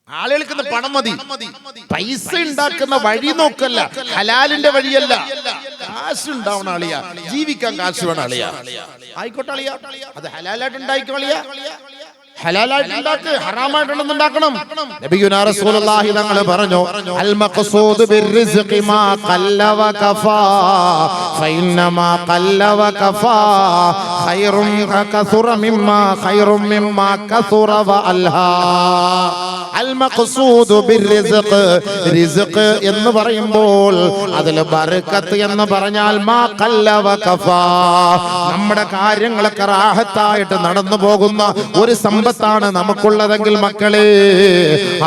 ആളുകൾക്ക് പണം മതി. പൈസ ഉണ്ടാക്കുന്ന വഴി നോക്കല്ല, ഹലാലിന്റെ വഴിയല്ല. കാശ് ഉണ്ടാവണം അളിയ, ജീവിക്കാൻ കാശ് വേണം അളിയ. ആയിക്കോട്ടെ അളിയ, അത് ഹലാലായിട്ട് ഉണ്ടായിക്കോളിയ. ഹലാലായിട്ട് ഉണ്ടാക്ക്, ഹറാമായിട്ടൊന്നും ഉണ്ടാക്കണം. നബിയുനാ റസൂലുള്ളാഹി തങ്ങൾ പറഞ്ഞു, അൽ മഖ്സൂദു ബിർറിസ്ഖി മാ ഖല്ല വ കഫാ ഫഇന്നമാ ഖല്ല വ കഫാ ഖൈറുൻ കസുറ മിമ്മാ കസുറ വ അൽഹാ. അൽ മഖ്സൂദു ബിർറിസ്ഖ്, റിസ്ഖ് എന്ന് പറയുമ്പോൾ അതിൽ ബർക്കത്ത് എന്ന് പറഞ്ഞാൽ മാ ഖല്ല വ കഫാ, നമ്മുടെ കാര്യങ്ങളൊക്കെ റാഹത്തായിട്ട് നടന്നു പോകുന്ന ഒരു സമ്പത്താണ് നമുക്കുള്ളതെങ്കിൽ മക്കളെ,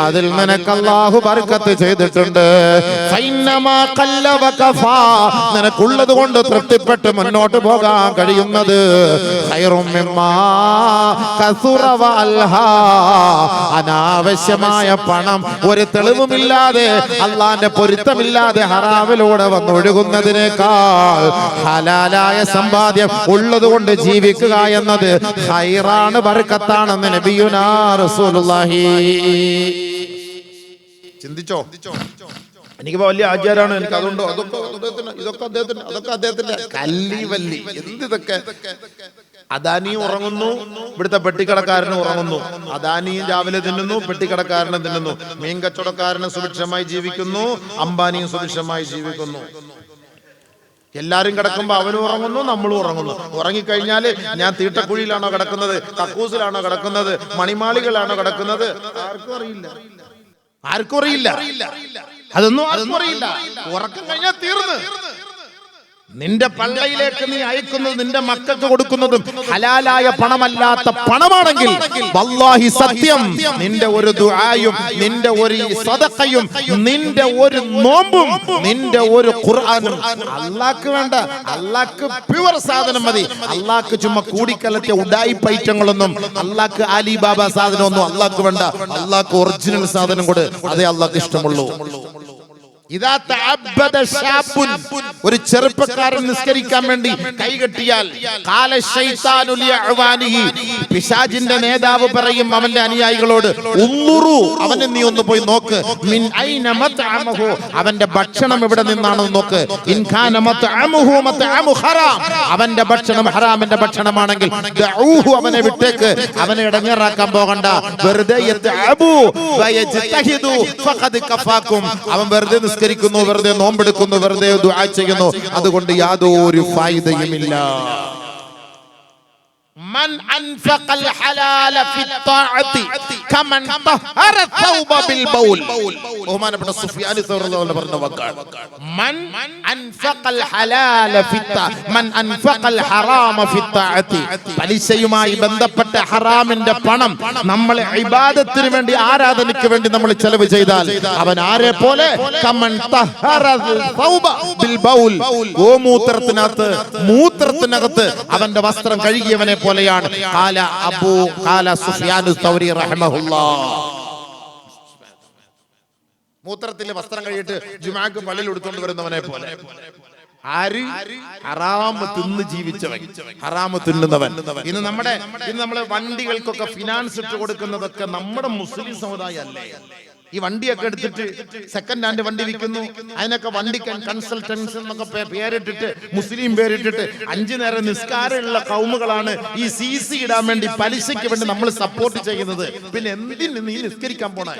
അതിൽ നിനക്ക് അല്ലാഹു ബർക്കത്ത് ചെയ്തിട്ടുണ്ട്. ഫഇന്നമാ ഖല്ല വ കഫാ, നിനക്കുള്ളത് കൊണ്ട് തൃപ്തിപ്പെട്ട് മുന്നോട്ട് പോകാൻ കഴിയുന്നത് ഖൈറും മിമ്മാ കസുറ വ അൽഹാ. അനാവശ്യമായ പണം ഒരു തെളിവുമില്ലാതെ, അള്ളാന്റെ പൊരുത്തമില്ലാതെ ഹറാമിലൂടെ വന്നൊഴുകുന്നതിനേക്കാൾ ഹലാലായ സമ്പാദ്യം ഉള്ളത് കൊണ്ട് ജീവിക്കുക എന്നത് ഖൈറാണ്, ബർക്കത്താണെന്ന് നബിയുനാ റസൂലുള്ളാഹി. ചിന്തിച്ചോ? എനിക്കിപ്പോ വലിയ ആചാരാണ്, എനിക്ക് അതുകൊണ്ടോ ഇതൊക്കെ അദ്ദേഹത്തിന്റെ കല്ലി വല്ലി. എന്തിതൊക്കെ? അദാനിയും ഉറങ്ങുന്നു, ഇവിടുത്തെ പെട്ടിക്കടക്കാരനും ഉറങ്ങുന്നു. അദാനിയും രാവിലെ തിന്നുന്നു, പെട്ടിക്കടക്കാരനും തിന്നുന്നു. മീൻ കച്ചവടക്കാരനും സുഭിക്ഷമായി ജീവിക്കുന്നു, അംബാനിയും സുഭിക്ഷമായി ജീവിക്കുന്നു. എല്ലാരും കിടക്കുമ്പോ അവനും ഉറങ്ങുന്നു, നമ്മളും ഉറങ്ങുന്നു. ഉറങ്ങിക്കഴിഞ്ഞാല് ഞാൻ തീട്ടക്കുഴിയിലാണോ കിടക്കുന്നത്, കക്കൂസിലാണോ കിടക്കുന്നത്, മണിമാളികളാണോ കിടക്കുന്നത്, ആർക്കും അറിയില്ല. അതൊന്നും ആർക്കും അറിയില്ല. ഉറക്കം കഴിഞ്ഞാൽ തീർന്ന്. നിന്റെ പള്ളയിലേക്ക് നീ അയക്കുന്നത്, നിന്റെ മക്കൾക്ക് കൊടുക്കുന്നതും ഹലാലായ പണമല്ലാത്ത പണമാണെങ്കിൽ വല്ലാഹി സത്യം, നിന്റെ ഒരു ദുആയും നിന്റെ ഒരു സദഖയും നിന്റെ ഒരു നോമ്പും നിന്റെ ഒരു ഖുർആനും അല്ലാഹ്ക്ക് വേണ്ട. അല്ലാഹ്ക്ക് പ്യുവർ സാധനം മതി. അല്ലാഹ്ക്ക് ചുമ്മാ കൂടിക്കലത്തെ ഉഡായിപ്പ് ഐറ്റങ്ങളൊന്നും, അല്ലാഹ്ക്ക് അലിബാബ സാധനമൊന്നും അല്ലാഹ്ക്ക് വേണ്ട. അല്ലാഹ്ക്ക് ഒറിജിനൽ സാധനം കൊടു, അതേ അല്ലാഹ്ക്ക് ഇഷ്ടമുള്ളൂ. ഒരു ചെറുപ്പക്കാരൻ നിസ്കരിക്കാൻ വേണ്ടി കൈകെട്ടിയാൽ പിശാചിന്റെ നേതാവ് പറയും അവന്റെ അനുയായികളോട്, അവനെ നീ ഒന്ന് പോയി നോക്ക്, അവന്റെ ഭക്ഷണം എവിടെ നിന്നാണെന്ന് നോക്ക്. അവന്റെ ഭക്ഷണം ഹറാമിന്റെ ഭക്ഷണമാണെങ്കിൽ അവനെ വിട്ടേക്ക്, അവനെ ഇടങ്ങേറാക്കാൻ പോകണ്ട. വെറുതെ അവൻ വെറുതെ നിസ്കരിക്കുന്നു, വെറുതെ നോമ്പെടുക്കുന്നു, വെറുതെ ദുആ ചെയ്യുന്നു. അതുകൊണ്ട് യാതൊരു ഫായിദയുമില്ല. من أنفق الحلال في الطاعة كمن طهر الثوب بالبول. ബഹുമാനപ്പെട്ട സുഫിയാൻ റളിയല്ലാഹു പറഞ്ഞ വാക്കാണ്. من أنفق الحلال في الطاعة من أنفق الحرام في الطاعة. പലിശയുമായി ബന്ധപ്പെട്ട ഹറാമിന്റെ പണം നമ്മൾ ഇബാദത്തിന് വേണ്ടി, ആരാധനയ്ക്ക് വേണ്ടി നമ്മൾ ചെലവ് ചെയ്താൽ അവൻ ആരെ പോലെ? കമൻ തഹറ الثوب بالبول. ഗോമൂത്രത്തിനകത്ത്, മൂത്രത്തിനകത്ത് അവന്റെ വസ്ത്രം കഴുകിയവനെ പോലെയാണ്. മൂത്രത്തിൽ വസ്ത്രം കഴിയിട്ട് ജുമാക്ക് പള്ളിയിൽ എടുത്തുകൊണ്ട് വരുന്നവനെ പോലെ. ആര്? ഹറാമ് തിന്ന് ജീവിച്ചവൻ, ഹറാമ് തിന്നുന്നവൻ. ഇന്ന് നമ്മളെ വണ്ടികൾക്കൊക്കെ ഫിനാൻസ് ഇട്ട് കൊടുക്കുന്നതൊക്കെ നമ്മുടെ മുസ്ലിം സമുദായം അല്ലേ? ഈ വണ്ടിയൊക്കെ എടുത്തിട്ട് സെക്കൻഡ് ഹാൻഡ് വണ്ടി വിൽക്കുന്നു. അതിനൊക്കെ വണ്ടി കൺസൾട്ടൻസ് എന്നൊക്കെ പേരിട്ടിട്ട്, മുസ്ലിം പേരിട്ടിട്ട് 5 നേരം നിസ്കാരമുള്ള കൗമുകളാണ് ഈ CC ഇടാൻ വേണ്ടി, പലിശയ്ക്ക് വേണ്ടി നമ്മൾ സപ്പോർട്ട് ചെയ്യുന്നത്. പിന്നെ എന്തിന് നീ നിസ്കരിക്കാൻ പോണേ?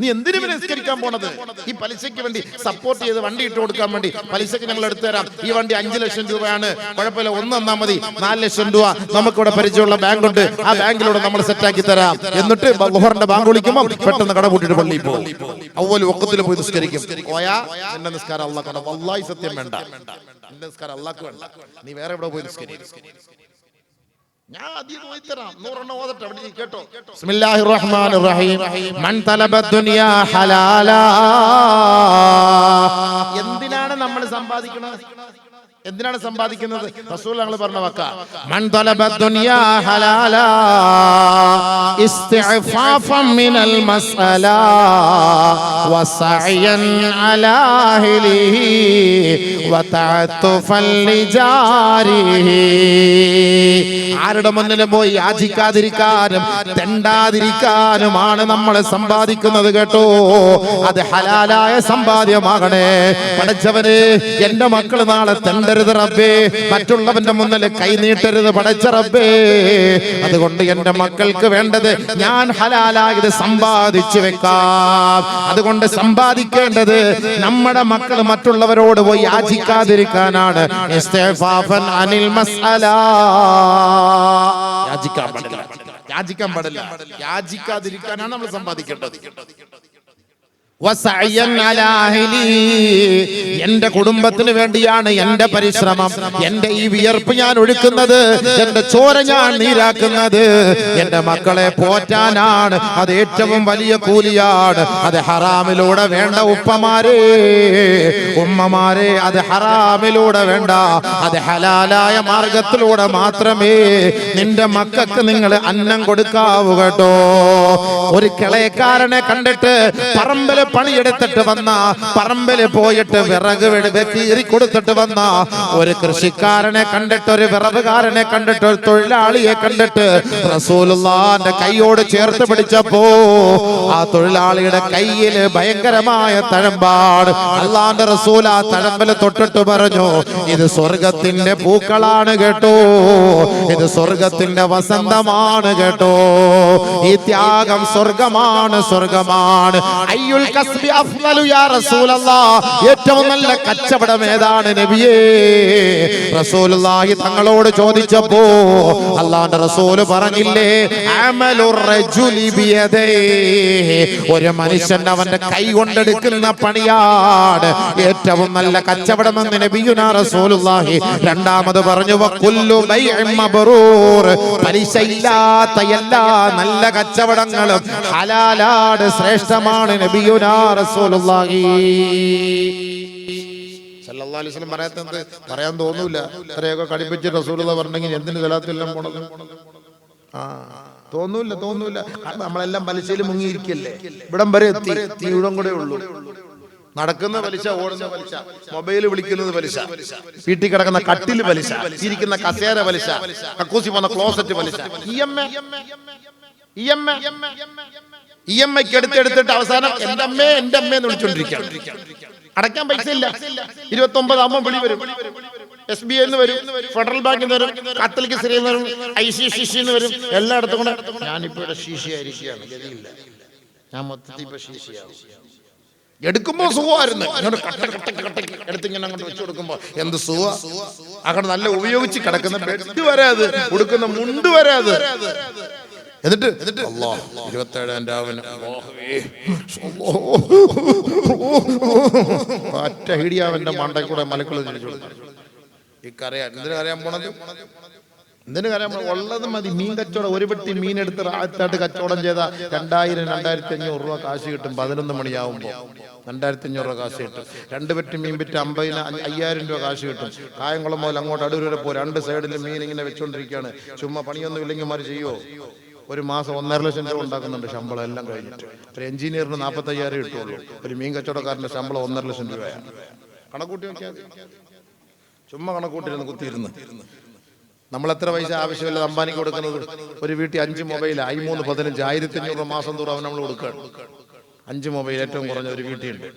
നീ എന്തിനു നിസ്കരിക്കാൻ പോണത്? ഈ പലിശയ്ക്ക് വേണ്ടി സപ്പോർട്ട് ചെയ്ത് വണ്ടി ഇട്ട് കൊടുക്കാൻ വേണ്ടി, പലിശയ്ക്ക് ഞങ്ങൾ എടുത്തു തരാം, ഈ വണ്ടി 5 ലക്ഷം രൂപയാണ്, കുഴപ്പമില്ല, 1 തന്നാ മതി, 4 ലക്ഷം രൂപ നമുക്കിവിടെ പരിചയമുള്ള ബാങ്ക് ഉണ്ട്, ആ ബാങ്കിലൂടെ നമ്മൾ സെറ്റാക്കി തരാം. എന്നിട്ട് ളുഹറിന്റെ ബാങ്ക് വിളിക്കുമ്പോൾ പെട്ടെന്ന് കട പൂട്ടിട്ട് പള്ളിയിൽ പോകും. അവല് വഖത്തിൽ പോയി നിസ്കരിക്കും. പോയാ എന്റെ നിസ്കാരം അല്ലാഹ് കണ്ട. വല്ലാഹി സത്യം വേണ്ട, എന്റെ നിസ്കാരം അല്ലാഹ്ക്ക് വേണ്ട. നീ വേറെ എവിടെ പോയി നിസ്കരിക്കും. ഞാൻ അധികം പോയി തരാം. 100 ഓതട്ടെ, അവിടെ കേട്ടോ. ബിസ്മില്ലാഹിർ റഹ്മാനിർ റഹീം. മൻ തലബ ദുനിയാ ഹലാലാ. എന്തിനാണ് നമ്മൾ സമ്പാദിക്കുന്നത്? എന്തിനാണ് സമ്പാദിക്കുന്നത്? റസൂൽ ഞങ്ങൾ പറഞ്ഞ വാക്ക, മൻ തലബ ദുനിയാ ഹലാലാ ഇസ്തിഅഫാഫൻ മിനൽ മസ്അലാ വസഅയൻ അലാ അഹ്ലിഹി വതഅത്തുഫൻ ലിജാരിഹി. ആരുടെ മുന്നിൽ പോയി യാചിക്കാതിരിക്കാനും തെണ്ടാതിരിക്കാനുമാണ് നമ്മൾ സമ്പാദിക്കുന്നത് കേട്ടോ. അത് ഹലാലായ സമ്പാദ്യമാകണേ. പടച്ചവനെ, എന്റെ മക്കൾ നാളെ തെണ്ടരുത് റബ്ബേ, മറ്റുള്ളവന്റെ മുന്നിൽ കൈനീട്ടരുത് പടച്ച റബ്ബേ. അതുകൊണ്ട് എന്റെ മക്കൾക്ക് വേണ്ടത് ഞാൻ ഹലാലായത് സമ്പാദിച്ചു വെക്കാം. അതുകൊണ്ട് സമ്പാദിക്കേണ്ടത് നമ്മുടെ മക്കൾ മറ്റുള്ളവരോട് പോയി യാചിക്കാതിരിക്കാനാണ്. ഇസ്തിഗ്ഫാഫൻ അനിൽ മസ്അല. യാചിക്കാൻ പാടില്ല, യാചിക്കാൻ പാടില്ല. യാചിക്കാതിരിക്കാനാണ് നമ്മൾ സമ്പാദിക്കേണ്ടത്. എന്റെ കുടുംബത്തിന് വേണ്ടിയാണ് എന്റെ പരിശ്രമം, എന്റെ ഈ വിയർപ്പ് ഞാൻ ഒഴുക്കുന്നത്, എന്റെ ചോര ഞാൻ നീരാക്കുന്നത് എന്റെ മക്കളെ പോറ്റാനാണ്. അത് ഏറ്റവും വലിയ കൂലിയാണ്. അത് ഹറാമിലൂടെ വേണ്ട ഉപ്പമാരെ, ഉമ്മമാരെ, അത് ഹറാമിലൂടെ വേണ്ട. അത് ഹലാലായ മാർഗത്തിലൂടെ മാത്രമേ നിന്റെ മക്കൾക്ക് നിങ്ങൾ അന്നം കൊടുക്കാവൂ കേട്ടോ. ഒരു കിളയക്കാരനെ കണ്ടിട്ട് പറമ്പിൽ പണിയെടുത്തിട്ട് വന്ന, പറമ്പിൽ പോയിട്ട് വിറക് കീറി കൊടുത്തിട്ട് വന്ന ഒരു കൃഷിക്കാരനെ കണ്ടിട്ട്, ഒരു വിറവുകാരനെ കണ്ടിട്ട്, ഒരു തൊഴിലാളിയെ കണ്ടിട്ട് റസൂലുള്ളാഹിന്റെ കൈയോട് ചേർത്ത് പിടിച്ചപ്പോ ആ തൊഴിലാളിയുടെ കയ്യില് ഭയങ്കരമായ തഴമ്പാട്. അള്ളാന്റെ റസൂൽ ആ തഴമ്പിൽ തൊട്ടിട്ട് പറഞ്ഞു, ഇത് സ്വർഗത്തിന്റെ പൂക്കളാണ് കേട്ടോ, ഇത് സ്വർഗത്തിന്റെ വസന്തമാണ് കേട്ടോ. ഈ ത്യാഗം സ്വർഗമാണ്, സ്വർഗമാണ്. അയ്യുൽ കസ്ബി അഫ്ളലു യാ റസൂലല്ലാഹ്, ഏറ്റവും നല്ല കച്ചവടം ഏതാണ് നബിയേ? റസൂലുള്ളാഹി തങ്ങളോട് ചോദിച്ചപ്പോ അല്ലാഹുവിന്റെ റസൂൽ പറഞ്ഞില്ലേ, അമലുർ റജുലി ബിയദൈഹി, ഒരു മനുഷ്യൻ അവന്റെ കൈ കൊണ്ടെടുക്കുന്ന പണിയാണ് ഏറ്റവും നല്ല കച്ചവടമെന്ന് നബിയുനാ റസൂലുള്ളാഹി. രണ്ടാമത് പറഞ്ഞു, വകുല്ലു ബൈഇൻ മബ്റൂർ, പലിശയില്ലാത്ത എല്ലാ നല്ല കച്ചവടങ്ങളും ഹലാലാണ്, ശ്രേഷ്ഠമാണ് നബിയുനാ റസൂലുള്ളാഹി സല്ലല്ലാഹു അലൈഹി വസല്ലം. പറയാൻ തോന്നൂല. ഇത്രയൊക്കെ കടിപ്പിച്ച് റസൂലുള്ളാഹി പറഞ്ഞെങ്കിൽ എന്തിന് സലാത്തെല്ലാം പോണത്? തോന്നൂല, തോന്നൂല. നമ്മളെല്ലാം പലിശയിൽ മുങ്ങിയിരിക്കല്ലേ, ഇവിടം വരെ എത്തി. ഇവിടം കൂടെ ഉള്ളൂ. നടക്കുന്ന പലിശ, ഓടുന്ന പലിശ, മൊബൈൽ വിളിക്കുന്നത് പലിശ, വീട്ടിൽ കിടക്കുന്ന കട്ടിൽ പലിശ, ഇരിക്കുന്ന കസേര പലിശ, കക്കൂസി പോകുന്ന ക്ലോസറ്റ് പലിശ, EMI എടുത്തെടുത്തിട്ട് അവസാനം എന്റെ അമ്മേ എന്റെ അമ്മയെന്ന് വിളിച്ചോണ്ടിരിക്കുകയാണ്. അടയ്ക്കാൻ പൈസ ഇല്ല. 29 ആകുമ്പോൾ വിളി വരും. SBI വരും, ഫെഡറൽ ബാങ്കിൽ വരും, കാത്തലിക് സിറിയിൽ വരും, ICCC വരും. എല്ലായിടത്തും കൂടെ ഞാനിപ്പോ ഇവിടെ ശീശയായിരിക്കുകയാണ്, ഗതിയില്ല, ഞാൻ മൊത്തത്തിൽ ഇപ്പൊ ശീശയാവും. എടുക്കുമ്പോ സുഖമായിരുന്നു, എടുത്തിങ്ങനെ അങ്ങോട്ട് വെച്ചു കൊടുക്കുമ്പോ എന്ത് സുഖ. അങ്ങനെ നല്ല ഉപയോഗിച്ച് കിടക്കുന്ന ബെഡ് വരാത്, ഉടുക്കുന്ന മുണ്ട് വരാത്. എന്നിട്ട് 27 രാവിലെ ഒറ്റ ഹിടിയാവന്റെ മണ്ടയിൽ കൂടെ മലക്കുള്ള തിരിച്ചു കൊടുക്കും. ഈ കരയാൻ എന്തിനു കരയാൻ പോണത്? എന്തിനു കരയാൻ പോണത്? ഉള്ളത് മതി. മീൻ കച്ചവടം, ഒരു പെട്ടി മീൻ എടുത്ത് റാത്തായിട്ട് കച്ചവടം ചെയ്ത 2000-2500 രൂപ കാശ് കിട്ടും. 11 മണിയാവുമ്പോ 2500 രൂപ കാശ് കിട്ടും. 2 പെട്ടി മീൻ വിറ്റ് 50,000 രൂപ കാശ് കിട്ടും. കായംകുളം മുതൽ അങ്ങോട്ട് അടൂർ വരെ പോ, 2 സൈഡിലും മീൻ ഇങ്ങനെ വെച്ചോണ്ടിരിക്കുകയാണ്. ചുമ്മാ പണിയൊന്നും ഇല്ലെങ്കിൽ മാറി ചെയ്യോ? ഒരു മാസം 1.5 ലക്ഷം രൂപ ഉണ്ടാക്കുന്നുണ്ട് ശമ്പളം എല്ലാം കഴിഞ്ഞിട്ട്. ഒരു എഞ്ചിനീയറിന് 45,000 കിട്ടുള്ളൂ. ഒരു മീൻ കച്ചവടക്കാരന്റെ ശമ്പളം 1.5 ലക്ഷം രൂപയാണ്. കണക്കൂട്ടി നോക്കിയാൽ ചുമ്മാ കണക്കൂട്ടിരുന്ന് കുത്തിയിരുന്ന് നമ്മൾ എത്ര പൈസ ആവശ്യമില്ല അംബാനിക്ക് കൊടുക്കുന്നത്. ഒരു വീട്ടിൽ 5 മൊബൈൽ, 13, 15, 1500 രൂപ മാസം തോറും അവൻ നമ്മൾ കൊടുക്കുകയാണ്. 5 മൊബൈൽ ഏറ്റവും കുറഞ്ഞ ഒരു വീട്ടിലുണ്ട്.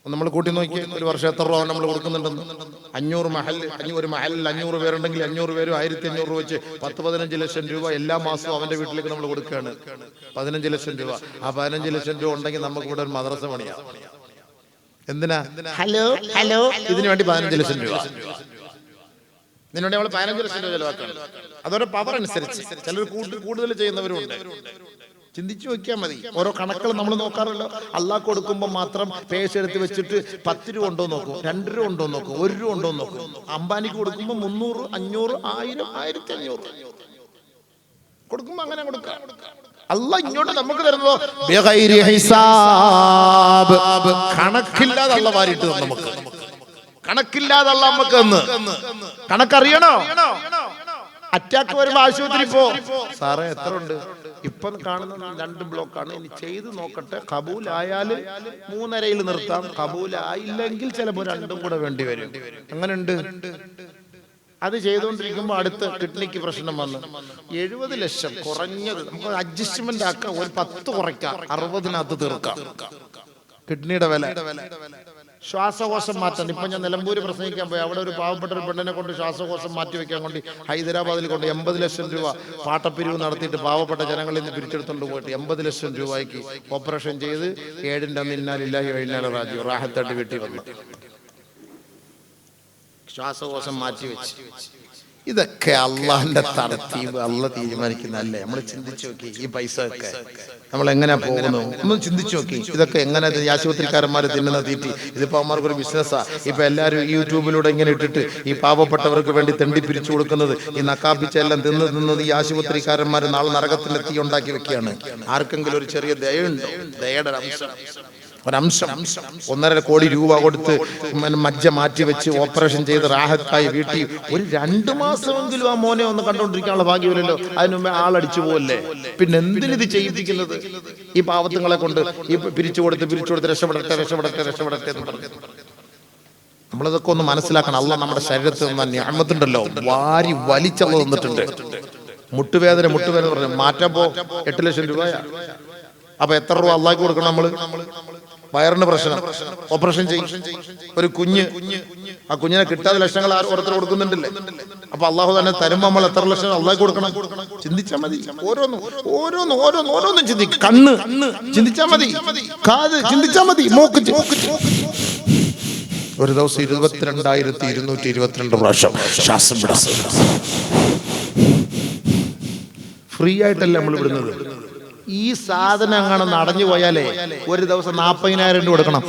നമ്മൾ കൂട്ടി നോക്കി ഒരു വർഷം എത്ര രൂപ നമ്മൾ കൊടുക്കുന്നുണ്ടെന്ന്. 500 മഹൽ, ഒരു മഹലിൽ 500 പേരുണ്ടെങ്കിൽ 500 പേരും 1500 രൂപ വെച്ച് 10-15 ലക്ഷം രൂപ എല്ലാ മാസവും അവന്റെ വീട്ടിലേക്ക് നമ്മൾ കൊടുക്കുകയാണ്. 15 ലക്ഷം രൂപ. ആ 15 ലക്ഷം രൂപ ഉണ്ടെങ്കിൽ നമുക്ക് ഇവിടെ ഒരു മദ്രസ പണിയാം. എന്തിനാ? ഹലോ ഹലോ ഇതിനു വേണ്ടി 15 ലക്ഷം രൂപ. ഇതിനുവേണ്ടി നമ്മൾ 15 ലക്ഷം രൂപ ചെലവാക്കണം. അതോടെ പവർ അനുസരിച്ച് ചിലർ കൂടുതൽ ചെയ്യുന്നവരുണ്ട്. ചിന്തിച്ചു നോക്കിയാൽ മതി. ഓരോ കണക്കുകൾ നമ്മൾ നോക്കാറില്ല. അള്ളാഹ് കൊടുക്കുമ്പോൾ മാത്രം പേഴ്സ് എടുത്ത് വെച്ചിട്ട് 10 രൂപ ഉണ്ടോ നോക്കും, 2 രൂപ ഉണ്ടോ നോക്കും, 1 രൂപ ഉണ്ടോ നോക്കും. അംബാനിക്ക് കൊടുക്കുമ്പോൾ 300, 500, 1000, 1500 കൊടുക്കുമ്പോ അങ്ങനെ കൊടുക്കാം. അള്ളാഹ് ഇങ്ങോട്ട് നമുക്ക് തരുന്നതോ ബിഗൈരി ഹിസാബ്, കണക്കില്ലാതെ അള്ളാഹ് വാരിട്ട് നമുക്ക്. കണക്കില്ലാതെ അല്ലാഹ് നമുക്ക് തന്ന്. കണക്കറിയണോ? അറ്റാക്ക് വരുമ്പോ ആശുപത്രി പോ. സാറേ എത്ര ഉണ്ട്? ഇപ്പം കാണുന്ന 2 ബ്ലോക്കാണ്. ഇനി ചെയ്ത് നോക്കട്ടെ. കബൂലായാൽ 3.5 നിർത്താം. കബൂലായില്ലെങ്കിൽ ചിലപ്പോൾ 2 കൂടെ വേണ്ടി വരും. അങ്ങനെയുണ്ട്. അത് ചെയ്തുകൊണ്ടിരിക്കുമ്പോൾ അടുത്ത കിഡ്നിക്ക് പ്രശ്നം വന്നു. 70 ലക്ഷം കുറഞ്ഞത് നമുക്ക് അഡ്ജസ്റ്റ്മെന്റ് ആക്കാം. ഒരു 10 കുറയ്ക്കാം, 60-നകത്ത് തീർക്കാം. കിഡ്നിയുടെ വില. ശ്വാസകോശം മാറ്റാൻ ഇപ്പൊ ഞാൻ നിലമ്പൂര് പ്രസംഗിക്കാൻ പോയി. അവിടെ ഒരു പാവപ്പെട്ട ഒരു പെണ്ണിനെ കൊണ്ട് ശ്വാസകോശം മാറ്റി വെക്കാൻ കൊണ്ട് ഹൈദരാബാദിൽ കൊണ്ട് 80 ലക്ഷം രൂപ പാട്ടപ്പിരിവ് നടത്തിയിട്ട് പാവപ്പെട്ട ജനങ്ങളിൽ നിന്ന് പിരിച്ചെടുത്തോണ്ട് പോയിട്ട് 80 ലക്ഷം രൂപയ്ക്ക് ഓപ്പറേഷൻ ചെയ്ത് 7-ന്റെ അന്ന് ഇന്നാലില്ലാഹി വ ഇന്നാ ഇലൈഹി റാജിഊൻ റാഹത്തായിട്ട് വീട്ടിൽ വന്നു. ശ്വാസകോശം മാറ്റി വെച്ച്. ഇതൊക്കെ അള്ളാഹിന്റെ തർത്തീബ്, അള്ളാഹ് തീരുമാനിക്കുന്നതല്ലേ? നമ്മൾ ചിന്തിച്ചു നോക്കി. ഈ പൈസ ഒക്കെ നമ്മൾ എങ്ങനെയാ പോകുന്നു ഒന്ന് ചിന്തിച്ചു നോക്കി. ഇതൊക്കെ എങ്ങനെ ഈ ആശുപത്രിക്കാരന്മാർ തിന്നുന്ന തീറ്റി. ഇതിപ്പോ അവന്മാർക്കൊരു ബിസിനസ്സാ. ഇപ്പൊ എല്ലാവരും യൂട്യൂബിലൂടെ ഇങ്ങനെ ഇട്ടിട്ട് ഈ പാവപ്പെട്ടവർക്ക് വേണ്ടി തെണ്ടി പിരിച്ചു കൊടുക്കുന്നത്, ഈ നക്കാപ്പിച്ചെല്ലാം തിന്നത് ഈ ആശുപത്രിക്കാരന്മാർ നാളെ നരകത്തിന്റെ തീ ഉണ്ടാക്കി വെക്കുകയാണ്. ആർക്കെങ്കിലും ഒരു ചെറിയ ദയുണ്ടോ? ദയയുടെ ഒരംശം 1.5 കോടി രൂപ കൊടുത്ത് മജ്ജ മാറ്റി വെച്ച് ഓപ്പറേഷൻ ചെയ്ത് റാഹത്തായി വീട്ടിൽ ഒരു 2 മാസമെങ്കിലും ആ മോനെ ഒന്ന് കണ്ടുകൊണ്ടിരിക്കാനുള്ള ഭാഗ്യമില്ലല്ലോ. അതിന് മുമ്പേ ആളടിച്ചു പോവല്ലേ? പിന്നെ എന്തിനിത് ചെയ്യിപ്പിക്കുന്നത്? ഈ പാവത്തുങ്ങളെ കൊണ്ട് ഈ പിരിച്ചു കൊടുത്ത് രക്ഷപ്പെടട്ടെ എന്ന് പറഞ്ഞു. നമ്മളതൊക്കെ ഒന്ന് മനസ്സിലാക്കണം. അള്ളാഹ് നമ്മുടെ ശരീരത്തിൽ നിന്ന് നിഅമത്തുണ്ടല്ലോ വാരി വലിച്ചള്ള തന്നിട്ടുണ്ട്. മുട്ടുവേദന പറഞ്ഞു മാറ്റാൻ 8 ലക്ഷം രൂപയാ. അപ്പൊ എത്ര രൂപ അള്ളാഹ്ക്ക് കൊടുക്കണം? നമ്മള് വയറിന് പ്രശ്നം, ഓപ്പറേഷൻ ചെയ്യും. ഒരു കുഞ്ഞ്, ആ കുഞ്ഞിനെ കിട്ടാതെ ലക്ഷങ്ങൾ ഓരോരുത്തർ കൊടുക്കുന്നുണ്ടല്ലേ? അപ്പൊ അള്ളാഹു തന്നെ തരുമ്പോ നമ്മൾ എത്ര ലക്ഷം അള്ളാഹ് കൊടുക്കണം? ചിന്തിച്ചാൽ മതി. ഓരോന്നും ചിന്തിക്കും. കണ്ണ് ചിന്തിച്ചാൽ മതി, കാത് ചിന്തിച്ചാൽ മതി, മൂക്ക്. ഒരു ദിവസം 22,222 പ്രാവശ്യം ശ്വാസം വിടാം. ഫ്രീ ആയിട്ടല്ല നമ്മൾ വിടുന്നത്. ഈ സാധനം അങ്ങനെ നടഞ്ഞു പോയാലേ ഒരു ദിവസം 40,000 രൂപ കൊടുക്കണം.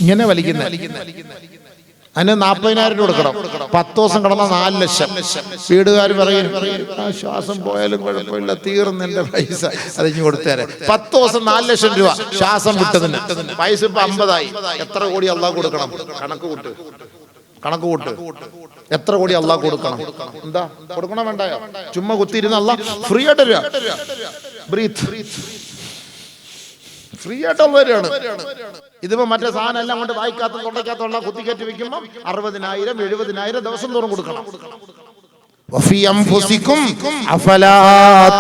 ഇങ്ങനെ വലിക്കുന്ന അതിന് 40,000 രൂപ കൊടുക്കണം. 10 ദിവസം കിടന്ന 4 ലക്ഷം. വീടുകാർ പറയും ശ്വാസം പോയാലും കുഴപ്പമില്ല, തീർന്ന് എന്റെ പൈസ അതിഞ്ഞു കൊടുത്തേരെ. 10 ദിവസം 4 ലക്ഷം രൂപ ശ്വാസം വിട്ടതിന്. പൈസ ഇപ്പൊ 50 ആയി. എത്ര കോടി അള്ളാഹ് കൊടുക്കണം? കണക്ക് കൂട്ട്. എത്ര കോടി അള്ളാഹ് കൊടുക്കണം? എന്താ കൊടുക്കണം? വേണ്ടായോ? ചുമ്മാ കുത്തിയിരുന്ന അള്ളാഹ് ഫ്രീ ആയിട്ട് തരാ. ബ്രീത്ത് ഫ്രീ ആയിട്ട് തരാണ്. ഇതിപ്പോ മറ്റേ സാധനം എല്ലാം കൊണ്ട് വായിക്കാത്ത തൊണ്ടയ്ക്കാത്തുള്ള കുത്തിക്കയറ്റി വെക്കുമ്പോ 60,000 70,000 ദിവസം തോറും കൊടുക്കണം. വഫീ അൻഫുസികും അഫലാ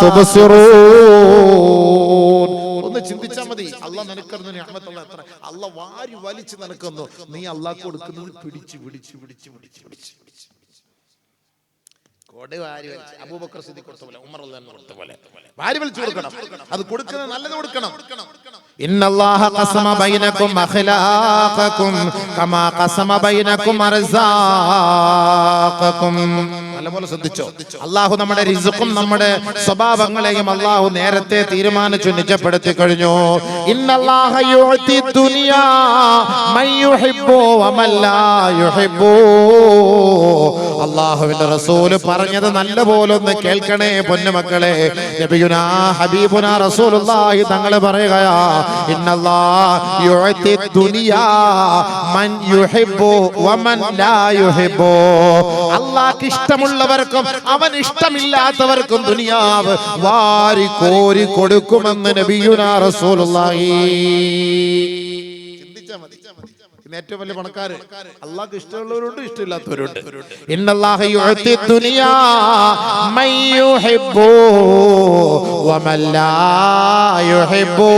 തുബ്സിറൂൻ. ഒന്ന് ചിന്തിച്ചാൽ മതി. അള്ളാഹ് നിനക്കറിഞ്ഞ നിഅമത്തുള്ള എത്ര അള്ളാഹ് വാരി വലിച്ച് നിനക്കൊന്നു. നീ അള്ളാഹ് കൊടുക്കുന്നത് പിടിച്ച് കോടി വാരി വലിച്ച് അബൂബക്കർ സിദ്ദീഖ് കൊടുത്ത പോലെ, ഉമർ റളിയല്ലാഹു കൊടുത്ത പോലെ വാരി വലിച്ചു കൊടുക്കണം. അത് കൊടുക്കുന്നത് നല്ലത് കൊടുക്കണം. ഇന്നല്ലാഹ ഖസമ ബൈനകും അഖ്ലാഖകും കമാ ഖസമ ബൈനകും അർസാഖകും. നല്ലപോലെ ശ്രദ്ധിച്ചോ. അല്ലാഹു നമ്മുടെ റിസ്ഖും നമ്മുടെ സ്വഭാവങ്ങളെയും അല്ലാഹു നേരത്തെ തീരുമാനിച്ചു നിജപ്പെടുത്തി കഴിഞ്ഞു. ഇന്നല്ലാഹ യുഅതി ദുനിയാ മൻ യുഹിബ്ബു വമൻ ലാ യുഹിബ്ബു. അല്ലാഹുവിന്റെ റസൂൽ പറഞ്ഞത് നല്ലപോലെ ഒന്ന് കേൾക്കണേ പൊന്നുമക്കളെ. നബിയുനാ ഹബീബുനാ റസൂലുള്ളാഹി തങ്ങൾ പറയുകയാ, ഇന്നല്ലാഹ യുഅതി ദുനിയാ മൻ യുഹിബ്ബു വമൻ ലാ യുഹിബ്ബു. അല്ലാഹുക്ക് ഇഷ്ടമുള്ളവർക്കും അവൻ ഇഷ്ടമില്ലാത്തവർക്കും ദുനിയാവ് വാരി കോരി കൊടുക്കുമെന്ന് നബിയുനാ റസൂലുള്ളാഹി. ചിന്തിച്ചാ മതി. ഏറ്റവും വലിയ പണക്കാര് അള്ളാഹ്ക്ക് ഇഷ്ടമുള്ളവരുണ്ട്, ഇഷ്ടമില്ലാത്തവരുണ്ട്. ഇന്നല്ലാഹ യുഅതി ദുനിയാ മൻ യുഹിബ്ബു വമൻ ലാ യുഹിബ്ബു.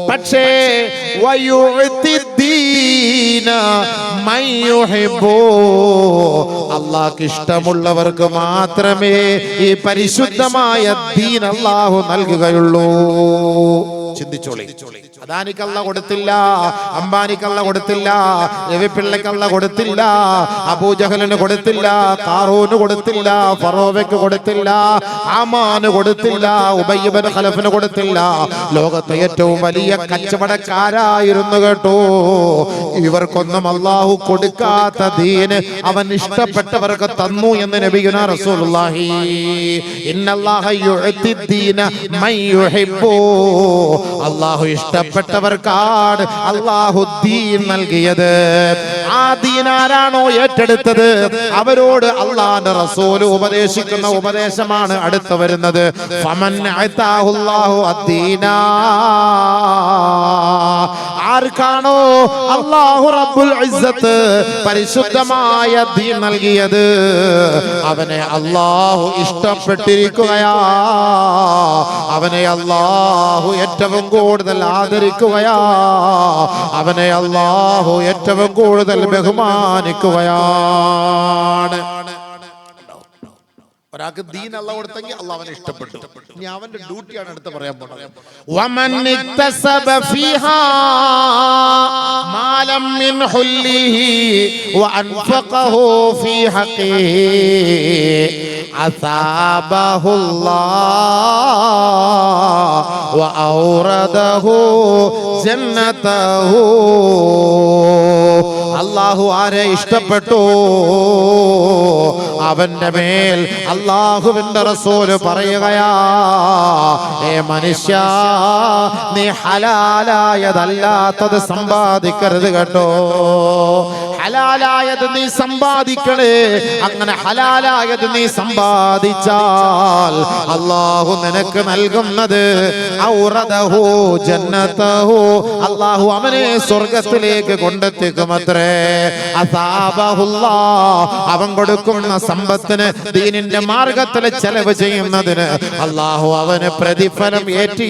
പക്ഷേ വയുഅതി ദീന മൻ യുഹിബ്ബു. അള്ളാഹ്ക്ക് ഇഷ്ടമുള്ളവർക്ക് മാത്രമേ ഈ പരിശുദ്ധമായ ദീൻ അള്ളാഹു നൽകുകയുള്ളൂ. ചിന്തിച്ചോളി. അദാനിക്കല്ല കൊടുത്തില്ല, അംബാനിക്കല്ല കൊടുത്തില്ല, രവിപിള്ളക്കല്ല കൊടുത്തില്ല, അബൂജഹലിന് കൊടുത്തില്ല, ഖാറൂന് കൊടുത്തില്ല, ഫറോവയ്ക്ക് കൊടുത്തില്ല, ഹാമാന് കൊടുത്തില്ല, ഉബയ്യ് ഇബ്നു ഖലഫിന് കൊടുത്തില്ല. ലോകത്തെ ഏറ്റവും വലിയ കച്ചവടക്കാരായിരുന്നു കേട്ടോ. ഇവർക്കൊന്നും അല്ലാഹു കൊടുക്കാത്ത ദീൻ അവൻ ഇഷ്ടപ്പെട്ടവർക്ക് തന്നു എന്ന് നബിയുനാ റസൂലുള്ളാഹി. ഇന്നല്ലാഹ യുഅതി ദീന മൻ യുഹിബ്ബു അള്ളാഹു ഇഷ്ടപ്പെട്ടവർക്കാണ് അള്ളാഹു ദീൻ നൽകിയത്. ആ ദീൻ ആരാണോ ഏറ്റെടുത്തത് അവരോട് അള്ളാഹുവിന്റെ റസൂൽ ഉപദേശിക്കുന്ന ഉപദേശമാണ് അടുത്ത് വരുന്നത്. ഫമൻ അതാഹുല്ലാഹു അദ്ദീന, ആർക്കാണോ അല്ലാഹു റബ്ബുൽ ഇസ്സത്ത് പരിശുദ്ധമായ ദീൻ നൽകിയത് അവനെ അല്ലാഹു ഇഷ്ടപ്പെട്ടിരിക്കുകയാ, അവനെ അല്ലാഹു ഏറ്റവും കൂടുതൽ ആദരിക്കുകയാ, അവനെ അല്ലാഹു ഏറ്റവും കൂടുതൽ ബഹുമാനിക്കുകയാണ്. ഒരാൾക്ക് ദീൻ അല്ലാഹു കൊടുത്തെങ്കിൽ അല്ലാഹു അവനെ ഇഷ്ടപ്പെട്ടു. ഇനി അവന്റെ ഡ്യൂട്ടിയാണ് അടുത്ത് പറയാൻ പോകുന്നത്. വമൻ ഇക്തസബ ഫീഹാ മാലം മിൻ ഹുല്ലിഹി വഅൻഫഖഹു ഫീ ഹഖിഹി അസാബഹുല്ലാഹ് വഔറദഹു ജന്നതഹു. അല്ലാഹു ആരെ ഇഷ്ടപ്പെട്ടു അവന്റെ മേൽ അല്ലാഹുവിന്റെ റസൂൽ പറയുകയാ, ഏ മനുഷ്യ, നീ ഹലാലായതല്ലാത്തത് സമ്പാദിക്കരുത് കേട്ടോ. ഹലാലായത് നീ സമ്പാദിക്കണേ. അങ്ങനെ ഹലാലായത് നീ സമ്പാദിച്ചാൽ അല്ലാഹു നിനക്ക് നൽകുന്നത് ഔറദഹു ജന്നതഹു, അല്ലാഹു അവനെ സ്വർഗ്ഗത്തിലേക്ക് കൊണ്ടെത്തിക്കുമത്രേ. അസാബഹുല്ലാഹ്, അവൻ കൊടുക്കുന്ന സമ്പത്തിന് ദീനിന്റെ മാർഗത്തിൽ ചെലവ് ചെയ്യുന്നതിന് അല്ലാഹു അവന് പ്രതിഫലം ഏറ്റി